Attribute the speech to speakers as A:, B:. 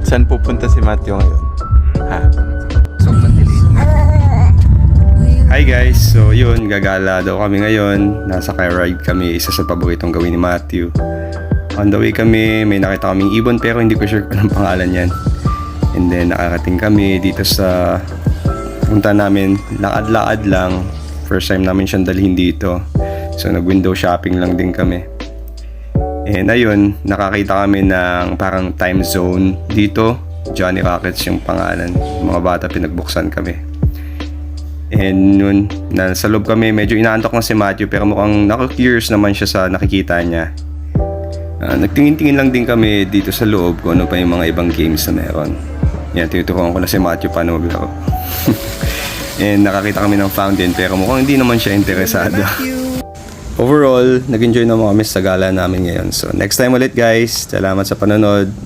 A: Saan pupunta si Matthew ngayon? Ha?
B: Sobrang dilim.
C: Hi guys, so yun, gagala daw kami ngayon. Nasa ride kami, isa sa paboritong gawin ni Matthew. On the way kami, may nakita kaming ibon pero hindi ko sure kung anong pangalan yan. And then nakarating kami dito sa punta namin, lakad-lakad lang. First time namin siyang dalhin dito. So nag-window shopping lang din kami. And ayun, nakakita kami ng parang time zone dito. Johnny Rockets yung pangalan. Mga bata pinagbuksan kami. And yun, nasa loob kami, medyo inaantok na si Matthew pero mukhang naku-curious naman siya sa nakikita niya. Nagtingin-tingin lang din kami dito sa loob kung ano pa yung mga ibang games na meron. Yan, tinuturuan ko na si Matthew paano maglaro. And nakakita kami ng fountain pero mukhang hindi naman siya interesado. Overall, nag-enjoy naman kami sa gala namin ngayon. So next time ulit guys, salamat sa panonood.